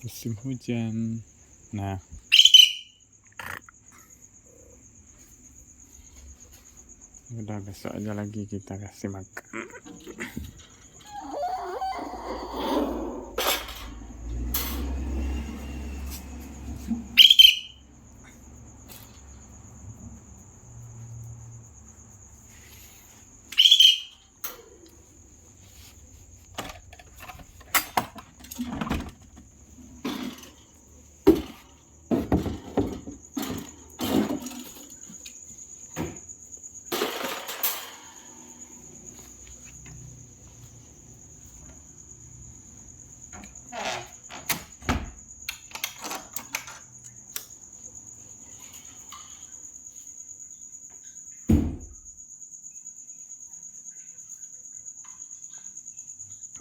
musim hujan. Nah, udah besok aja lagi kita kasih makan.